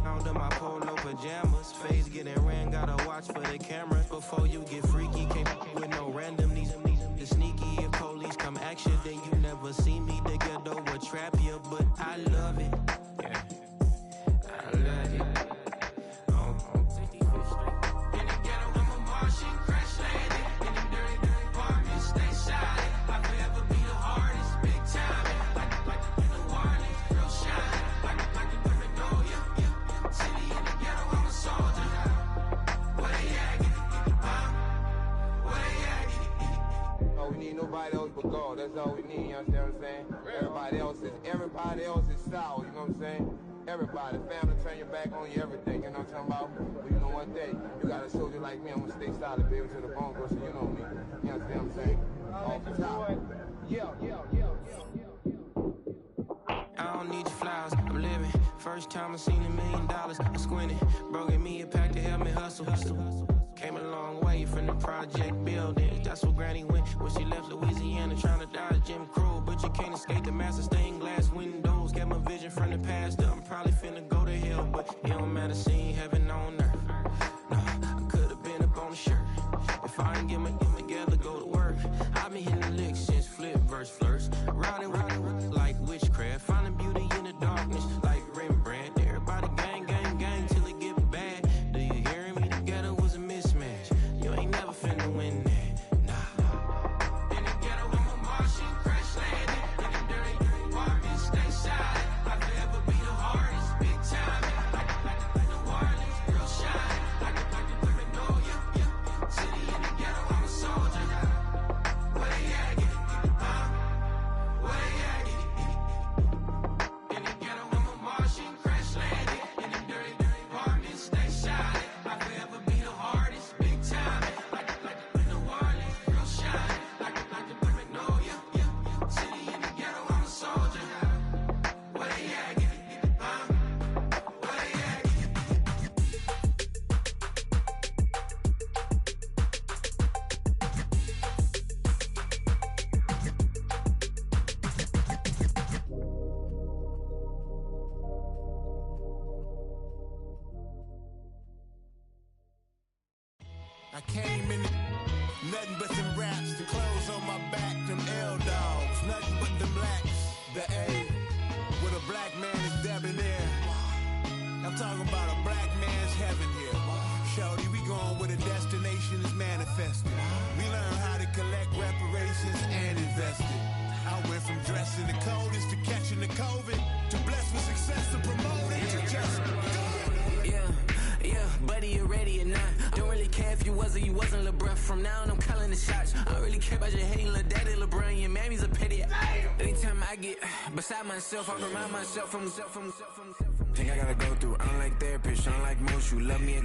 [SPEAKER 14] Under my polo pajamas, face getting ran, gotta watch for the cameras. Before you get freaky, can't with no random these sneaky. If police come action, then you never see me. The ghetto will trap you, but I love it. Yeah, I love it.
[SPEAKER 8] In the ghetto, I'm a Martian, crash landing. In them dirty apartments, stay shiny. I'll forever be the hardest, big time. Like New Orleans, real shiny. Like women know you. City in the ghetto, I'm a soldier. Where they at? Where they at?
[SPEAKER 15] Oh, we need nobody else but God. That's all we need, you understand what I'm saying? Everybody else is sour, you know what I'm saying? Everybody, family, turn your back on you, everything, you know what I'm talking about? But you know one day, you got a soldier like me, I'm gonna stay solid, baby, to the bone, bro, so you know me. You understand what I'm saying? Off the top. Yeah.
[SPEAKER 14] I don't need your flowers, I'm living. First time I seen $1 million, I squinted. Broke in me a pack to help me hustle. Came a long way from the project buildings. That's where Granny went when she left Louisiana, trying to dodge Jim Crow. But you can't escape the master stained glass windows. Get my vision from the past. I'm probably finna go to hell, but it don't matter, seeing heaven on earth. No, I could've been up on the shirt. If I ain't get my together, go to work. I've been hitting the licks since flip verse flirts. Riding like witchcraft, finding beauty in the darkness like Rembrandt. Everybody gang till it get bad. Do you hear me? Together was a mismatch. You ain't never finna win that. Nah.
[SPEAKER 8] In the ghetto, I'm a Martian, crash landing. In them dirty apartments, stay shiny. I'll forever be the hardest, big time. Like New Orleans, real shiny. Like women know you. City in the ghetto, I'm a soldier. Where they at? Where they at? In the ghetto, I'm a Martian, crash landing. In them dirty apartments, stay shiny. I'll forever be the hardest, big time. Like New Orleans, real shiny. Like women know you. City in the ghetto, I'm a soldier. Where they at? Where they at?
[SPEAKER 16] I came in nothing but them raps, the clothes on my back, them L-dogs, nothing but them blacks, the A, with a black man is debonair. I'm talking about a black man's heaven here. Shorty, we going where the destination is manifested. We learn how to collect reparations and invest it. I went from dressing the coldest to catching the COVID, to blessed with success to promote it, to just go.
[SPEAKER 17] Yeah, buddy, you ready or not? Don't really care if you was or you wasn't, little bruh. From now on, I'm calling the shots. I don't really care about your hating, little daddy, LeBron. Your mammy's a petty. Anytime I get beside myself, I remind myself from. Think I gotta go through. I don't like therapists, I don't like most. You love me,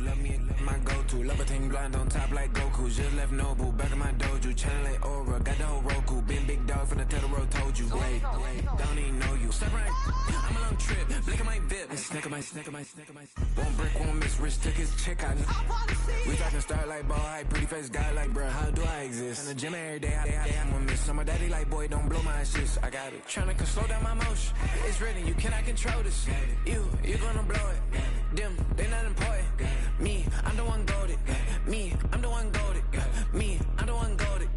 [SPEAKER 17] my go everything blind on top like Goku. Just left Nobu, back in my dojo. Channel like Aura, got the whole Roku. Been big dog from the Tellero told you. Wait, don't even know you. Step right, I'm a long trip. Blick of my VIP. Snack of my. One brick, one miss. Rich took his chick out. We talking start like ball high, pretty face guy like bruh. How do I exist? In the gym every day, I'm gonna miss. I'm a daddy like boy, don't blow my assist. I got it. Tryna slow down my motion. It's written, you cannot control this. You gonna blow it. Them, they not important. Me, I'm the one goated. Me, I'm the one goated. Me, I'm the one goated.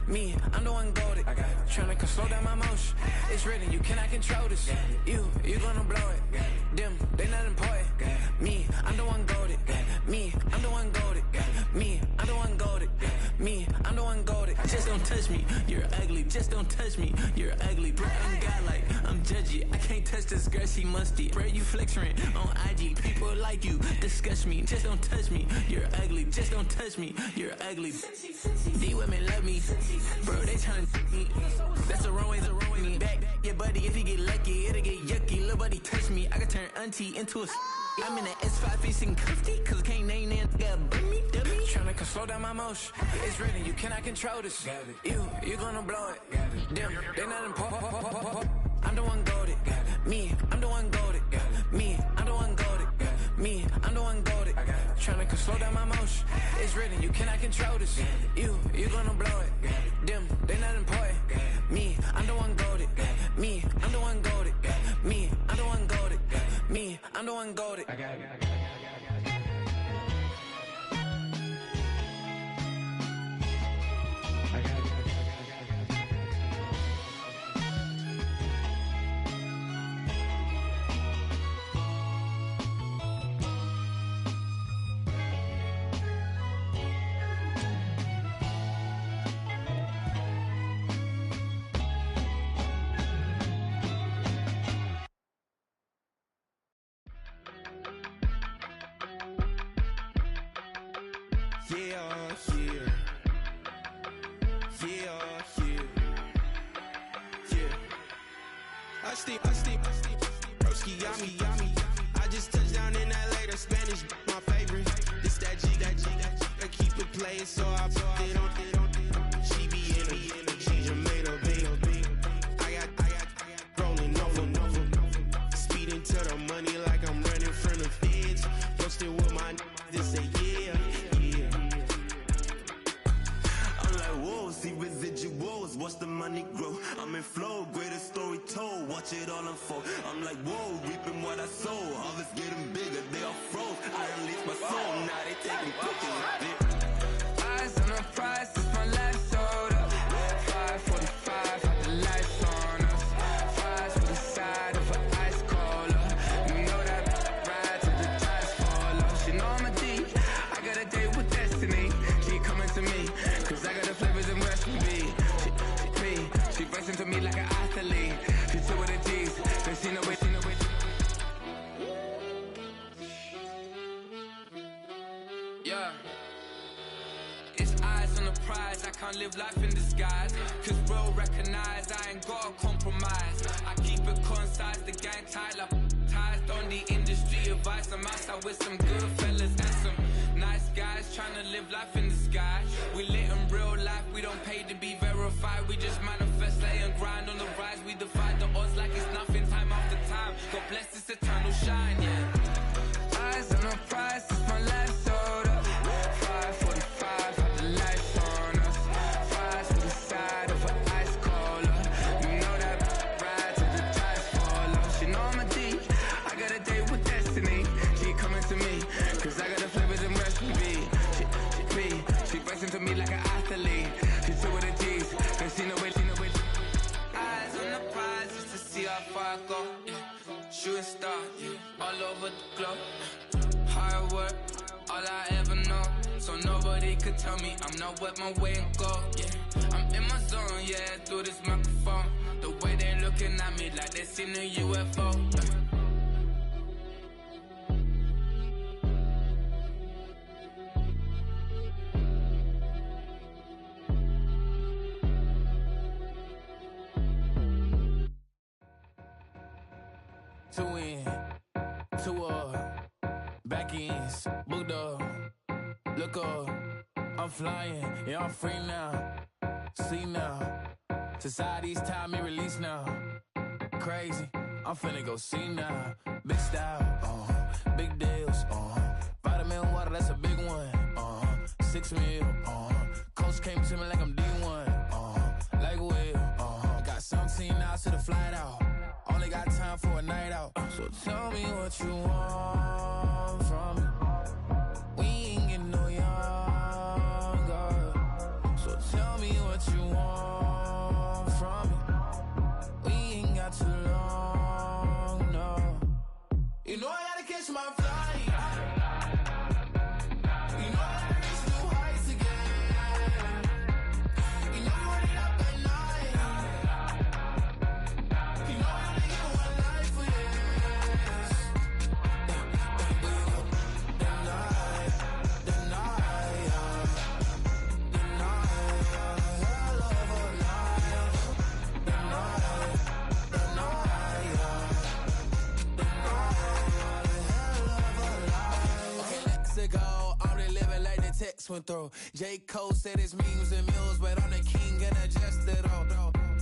[SPEAKER 17] Me, I'm the one goated. Tryna slow down my motion. It's written, you cannot control this. You gonna blow it. Them, they not important. Me, I'm the one goated. Me, I'm the one goated. Me, I'm the one goated. Me, I'm the one goated. Just don't touch me, you're ugly. Just don't touch me, you're ugly. Bro, I'm godlike, I'm judgy. I can't touch this girl, she musty. Bro, you flexing on IG. People like you, disgust me. Just don't touch me, you're ugly. Just don't touch me, you're ugly. These women love me, bro, they tryna me. That's the wrong way, me back. Yeah, buddy, if you get lucky, it'll get yucky. Little buddy touch me, I can turn auntie into a I'm in the S5 facing cuffy, cause I can't name that got dummy. Tryna slow down my motion. It's written, you cannot control this. You gonna blow it. Them, they not important. I'm the one goated. Me, I'm the one goated. Me, I'm the one goated. Me, I'm the one goated. Tryna slow down my motion. It's written, you cannot control this. You gonna blow it. Them, they not important. Me, I'm the one goated. Me, I'm the one goated. Me, I'm the one goated. Me, I'm the one goated.
[SPEAKER 18] Broski, yummy. I just touched down in LA, the Spanish, my favorite. This that G. I keep it playing, so I put it on. She be in it, she just made a big. I got rolling over. Speeding to the money like I'm running from the feds. Posted with my they say yeah.
[SPEAKER 8] I'm like, whoa, see residuals, watch the money grow. I'm in flow, greatest story told, watch it all unfold. I'm like, whoa, reaping what I sow. Harvest getting bigger, they all froze. I unleashed my soul, now they taking pictures.
[SPEAKER 17] Eyes on the prize, it's my last soda. 5:45, had the lights on us. Fries for the side of an ice cola. You know that ride till the tires fall off. She know I'm a D, I got a date with destiny. She coming to me, cause I got the flavors and recipe. She racing to me like an athlete. She two with the G's, then she know it. Yeah. It's eyes on the prize, I can't live life in disguise. Cause bro recognize I ain't gotta compromise. I keep it concise, the gang tied up ties on the industry advice. I'm outside with some good fellas and some nice guys trying to live life in the sky. We lit in real life, we don't pay to be verified. We just manifest, lay and grind on the rise. We defy the odds like it's nothing, time after time. God bless this eternal shine, yeah. Eyes on the prize, it's my last soda. 5:45, had the lights on us. Fries for the side of an ice cola. You know that ride till the tires fall off. She know I'm a D, I got a date with destiny. She coming to me, cause I got the flavors and recipe. She racing to me like an athlete. She two with the G's, cause she know it. Eyes on the prize just to see how far I go. Yeah. Shooting star, yeah. All over the globe. Hard work, all I ever know. So nobody could tell me I'm not wet my way and go. Yeah, I'm in my zone, yeah, through this microphone. The way they looking at me like they seen a UFO. Two in, two up, back ends, booked up. Look up, I'm flying, yeah, I'm free now. See now, society's time me release now. Crazy, I'm finna go see now. Big style, big deals, vitamin water, that's a big one. 6 mil, coach came to me like I'm D1, like Will. Got 17 hours to the flight out. Only got time for a night out. So tell me what you want from me. We ain't getting no younger. So tell me what you want from me. We ain't got too long, no. You know I gotta catch my flight. You know I gotta reach new heights again. You know I'm running up at night. You know I only get one life for this. The night, hell of a life. The night, ago, I'm really living like the text went through. J. Cole said it's memes and mules, but I'm the king and adjust it all.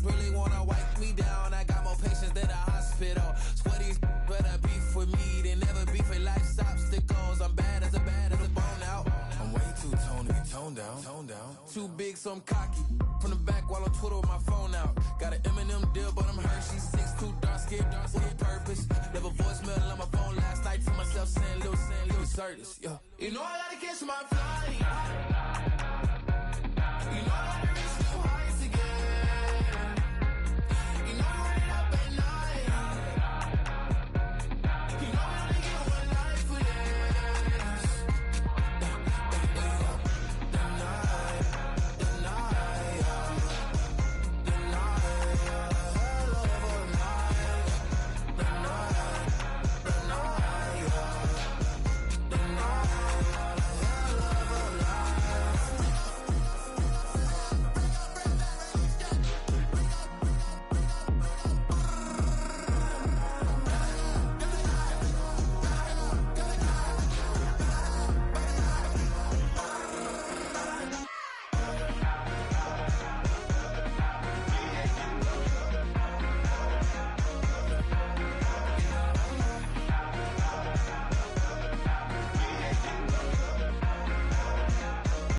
[SPEAKER 17] Really wanna wipe me down, I got more patience than a hospital. Sweaties better beef with me than never beef with life's obstacles. I'm bad as a bone out. I'm way too toned to be toned down. Too big, so I'm cocky. From the back while on Twitter with my phone out. Got an Eminem deal, but I'm Hershey's 6'2", dark skin, with a purpose. Never voicemail on my phone last night to myself saying little service, yo. You know I gotta catch my flight.